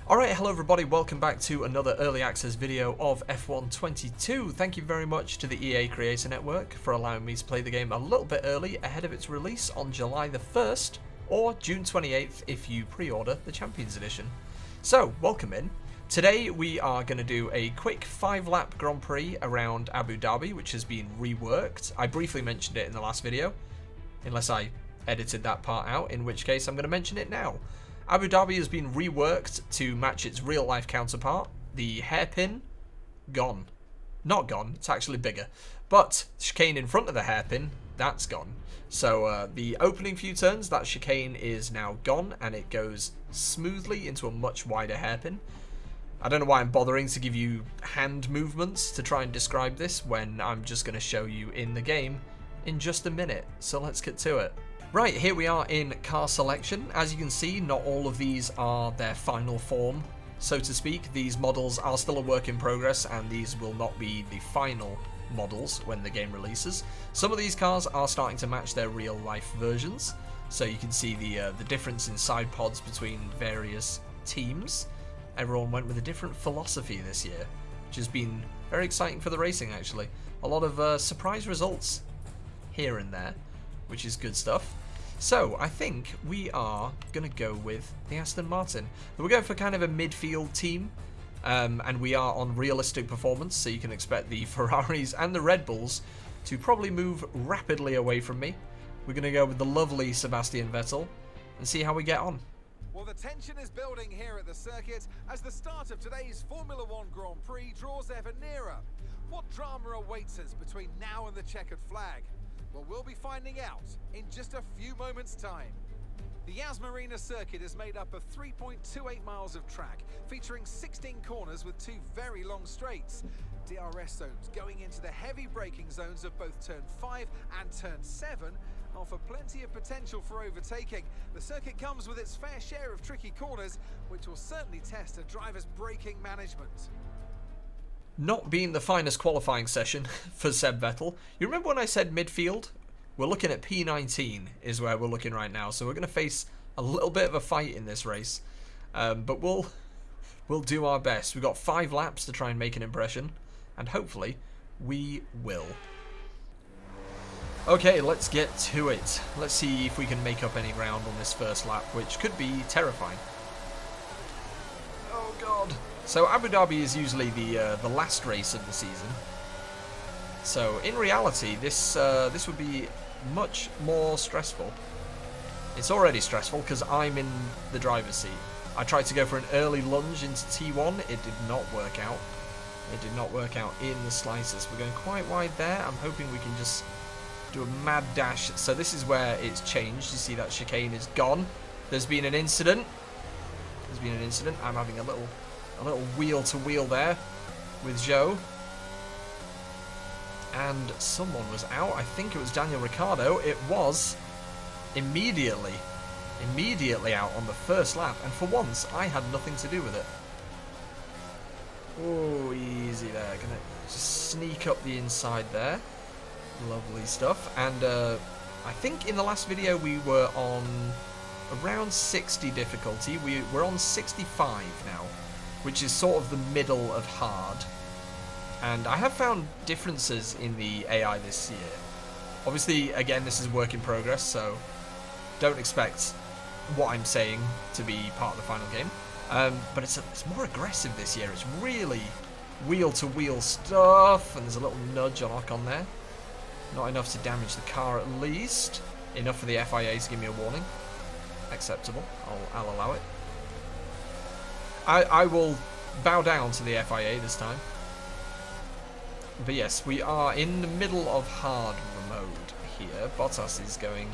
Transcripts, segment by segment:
Alright, hello everybody, welcome back to another early access video of F122. Thank you very much to the EA Creator Network for allowing me to play the game a little bit early ahead of its release on July the 1st or June 28th if you pre-order the Champions Edition. So, welcome in. Today we are going to do a quick 5-lap Grand Prix around Abu Dhabi, which has been reworked. I briefly mentioned it in the last video, unless I edited that part out, in which case I'm going to mention it now. Abu Dhabi has been reworked to match its real-life counterpart. The hairpin, gone. Not gone, it's actually bigger. But chicane in front of the hairpin, that's gone. So the opening few turns, that chicane is now gone, and it goes smoothly into a much wider hairpin. I don't know why I'm bothering to give you hand movements to try and describe this when I'm just going to show you in the game in just a minute. So let's get to it. Right, here we are in car selection. As you can see, not all of these are their final form, so to speak. These models are still a work in progress, and these will not be the final models when the game releases. Some of these cars are starting to match their real-life versions, so you can see the difference in side pods between various teams. Everyone went with a different philosophy this year, which has been very exciting for the racing, actually. A lot of surprise results here and there, which is good stuff. So, I think we are going to go with the Aston Martin. We're going for kind of a midfield team, and we are on realistic performance, so you can expect the Ferraris and the Red Bulls to probably move rapidly away from me. We're going to go with the lovely Sebastian Vettel and see how we get on. Well, the tension is building here at the circuit as the start of today's Formula One Grand Prix draws ever nearer. What drama awaits us between now and the checkered flag? Well, we'll be finding out in just a few moments' time. The Yas Marina circuit is made up of 3.28 miles of track, featuring 16 corners with 2 very long straights. DRS zones going into the heavy braking zones of both turn 5 and turn 7 offer plenty of potential for overtaking. The circuit comes with its fair share of tricky corners, which will certainly test a driver's braking management. Not being the finest qualifying session for Seb Vettel. You remember when I said midfield? We're looking at P19 is where we're looking right now, so we're going to face a little bit of a fight in this race. But we'll do our best. We've got 5 laps to try and make an impression, and hopefully we will. Okay, let's get to it. Let's see if we can make up any ground on this first lap, which could be terrifying. Oh god. So Abu Dhabi is usually the last race of the season. So in reality, this would be much more stressful. It's already stressful because I'm in the driver's seat. I tried to go for an early lunge into T1. It did not work out. It did not work out in the slightest. We're going quite wide there. I'm hoping we can just do a mad dash. So this is where it's changed. You see that chicane is gone. There's been an incident. I'm having a little wheel-to-wheel there with Joe. And someone was out. I think it was Daniel Ricciardo. It was immediately out on the first lap. And for once, I had nothing to do with it. Oh, easy there. Gonna just sneak up the inside there. Lovely stuff. And I think in the last video we were on around 60 difficulty. We're on 65 now, which is sort of the middle of hard. And I have found differences in the AI this year. Obviously, again, this is work in progress, so don't expect what I'm saying to be part of the final game. But it's more aggressive this year. It's really wheel-to-wheel stuff, and there's a little nudge on Ocon there. Not enough to damage the car at least. Enough for the FIA to give me a warning. Acceptable. I'll allow it. I will bow down to the FIA this time. But yes, we are in the middle of hard mode here. Bottas is going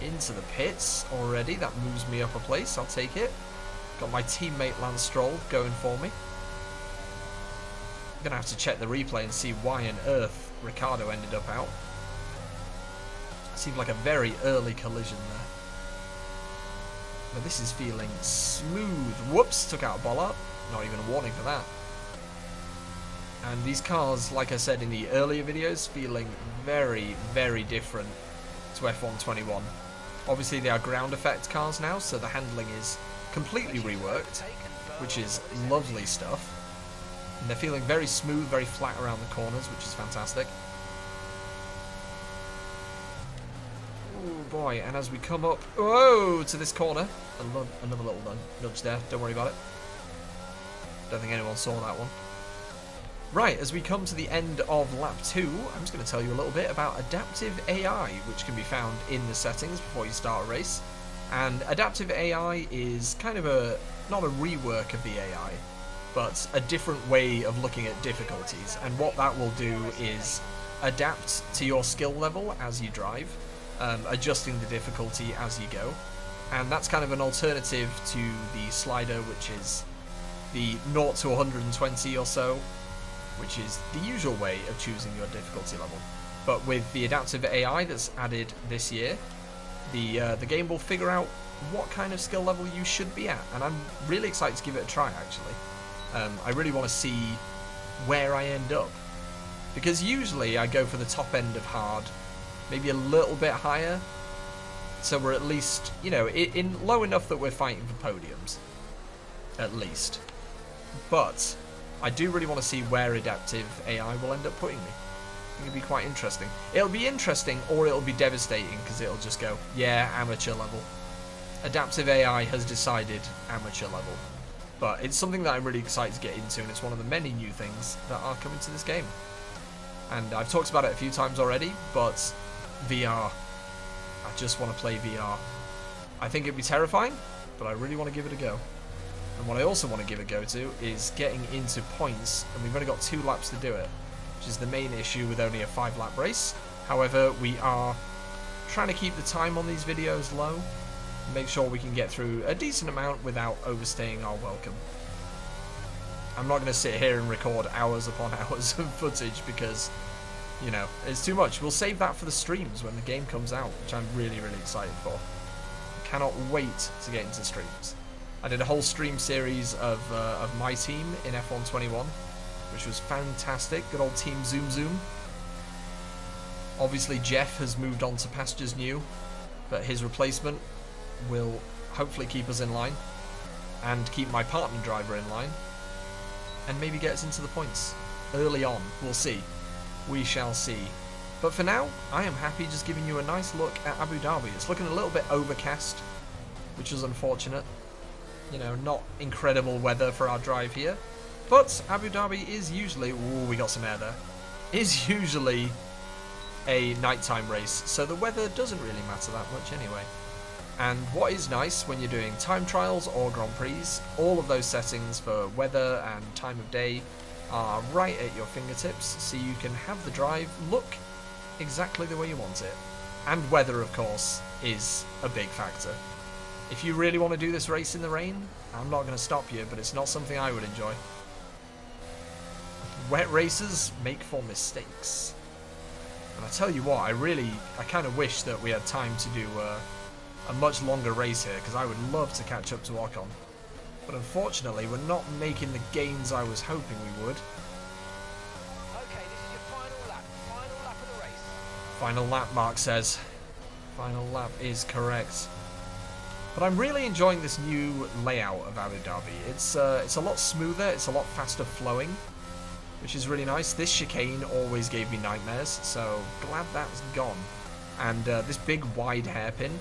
into the pits already. That moves me up a place. I'll take it. Got my teammate Lance Stroll going for me. I'm going to have to check the replay and see why on earth Ricciardo ended up out. Seemed like a very early collision there. But this is feeling smooth. Whoops, took out a bollard. Not even a warning for that. And these cars, like I said in the earlier videos, feeling very, very different to F121. Obviously they are ground effect cars now, so the handling is completely reworked. which is lovely stuff. And they're feeling very smooth, very flat around the corners, which is fantastic. Oh boy, and as we come up, whoa, to this corner, another little nudge there, don't worry about it. Don't think anyone saw that one. Right, as we come to the end of lap 2, I'm just going to tell you a little bit about adaptive AI, which can be found in the settings before you start a race. And adaptive AI is kind of not a rework of the AI, but a different way of looking at difficulties. And what that will do is adapt to your skill level as you drive, adjusting the difficulty as you go. And that's kind of an alternative to the slider, which is the 0 to 120 or so, which is the usual way of choosing your difficulty level. But with the adaptive AI that's added this year, the game will figure out what kind of skill level you should be at, and I'm really excited to give it a try, actually. I really want to see where I end up, because usually I go for the top end of hard, maybe a little bit higher, so we're at least, you know, in low enough that we're fighting for podiums, at least. But I do really want to see where adaptive AI will end up putting me. I think it'll be quite interesting. It'll be interesting, or it'll be devastating, because it'll just go, yeah, amateur level. Adaptive AI has decided amateur level. But it's something that I'm really excited to get into, and it's one of the many new things that are coming to this game. And I've talked about it a few times already, but VR. I just want to play VR. I think it'd be terrifying, but I really want to give it a go. And what I also want to give a go to is getting into points, and we've only got 2 laps to do it, which is the main issue with only a 5-lap race. However, we are trying to keep the time on these videos low, and make sure we can get through a decent amount without overstaying our welcome. I'm not going to sit here and record hours upon hours of footage because, you know, it's too much. We'll save that for the streams when the game comes out, which I'm really, really excited for. I cannot wait to get into streams. I did a whole stream series of my team in F121, which was fantastic. Good old Team Zoom Zoom. Obviously, Jeff has moved on to pastures new, but his replacement will hopefully keep us in line and keep my partner driver in line and maybe get us into the points early on. We'll see. We shall see. But for now, I am happy just giving you a nice look at Abu Dhabi. It's looking a little bit overcast, which is unfortunate. You know, not incredible weather for our drive here. But Abu Dhabi is usually... Ooh, we got some air there. Is usually a nighttime race, so the weather doesn't really matter that much anyway. And what is nice when you're doing time trials or Grand Prix, all of those settings for weather and time of day are right at your fingertips, so you can have the drive look exactly the way you want it. And weather, of course, is a big factor. If you really want to do this race in the rain, I'm not going to stop you, but it's not something I would enjoy. Wet races make for mistakes. And I tell you what, I kind of wish that we had time to do a much longer race here, because I would love to catch up to Ocon. But unfortunately, we're not making the gains I was hoping we would. Okay, this is your final lap of the race. Final lap, Mark says. Final lap is correct. But I'm really enjoying this new layout of Abu Dhabi. It's a lot smoother, it's a lot faster flowing, which is really nice. This chicane always gave me nightmares, so glad that's gone. And this big wide hairpin,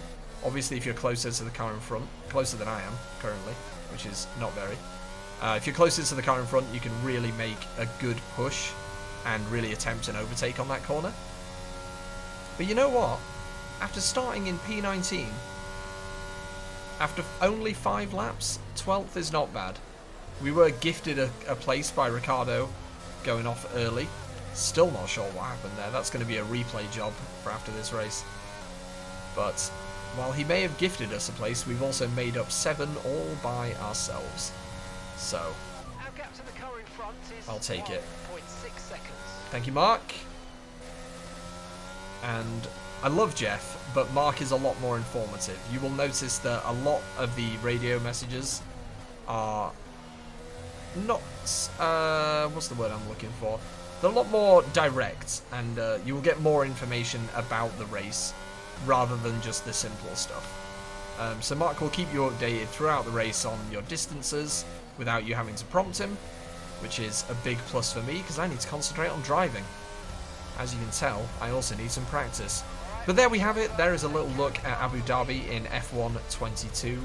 obviously if you're closer to the car in front, closer than I am currently, which is not very. If you're closer to the car in front, you can really make a good push and really attempt an overtake on that corner. But you know what? After starting in P19, after only 5 laps, 12th is not bad. We were gifted a place by Ricardo going off early. Still not sure what happened there. That's going to be a replay job for after this race. But while he may have gifted us a place, we've also made up 7 all by ourselves. So, Our gap to the car in front is I'll take it. 1.6 seconds. Thank you, Mark. And I love Jeff, but Mark is a lot more informative. You will notice that a lot of the radio messages are not, what's the word I'm looking for? They're a lot more direct, and you will get more information about the race rather than just the simple stuff. So Mark will keep you updated throughout the race on your distances without you having to prompt him, which is a big plus for me because I need to concentrate on driving. As you can tell, I also need some practice. But there we have it. There is a little look at Abu Dhabi in F122.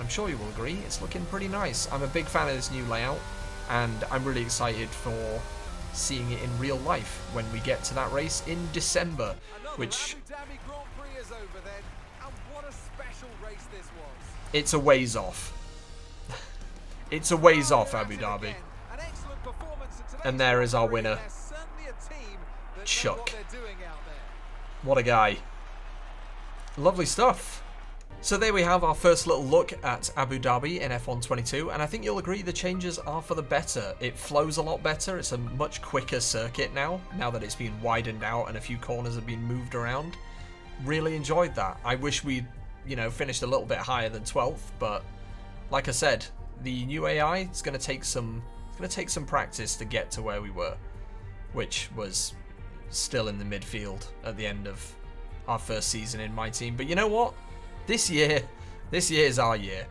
I'm sure you will agree, it's looking pretty nice. I'm a big fan of this new layout, and I'm really excited for seeing it in real life when we get to that race in December, which Abu Dhabi Grand Prix is over then, and what a special race this was. it's a ways off. It's a ways off, Abu Dhabi. An excellent performance at today's And there is our Grand Prix. winner, There's certainly a team that know Chuck. what they're doing out there. What a guy. Lovely stuff. So there we have our first little look at Abu Dhabi in F122, and I think you'll agree the changes are for the better. It flows a lot better, it's a much quicker circuit now that it's been widened out and a few corners have been moved around. Really enjoyed that. I wish we'd, finished a little bit higher than 12th, but like I said, the new AI is going to take some practice to get to where we were, which was still in the midfield at the end of our first season in my team. But you know what? This year is our year.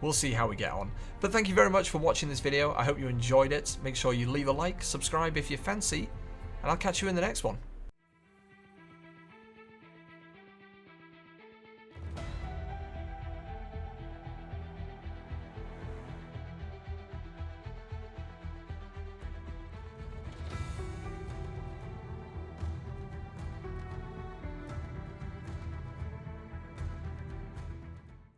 We'll see how we get on. But thank you very much for watching this video. I hope you enjoyed it. Make sure you leave a like, subscribe if you fancy, and I'll catch you in the next one.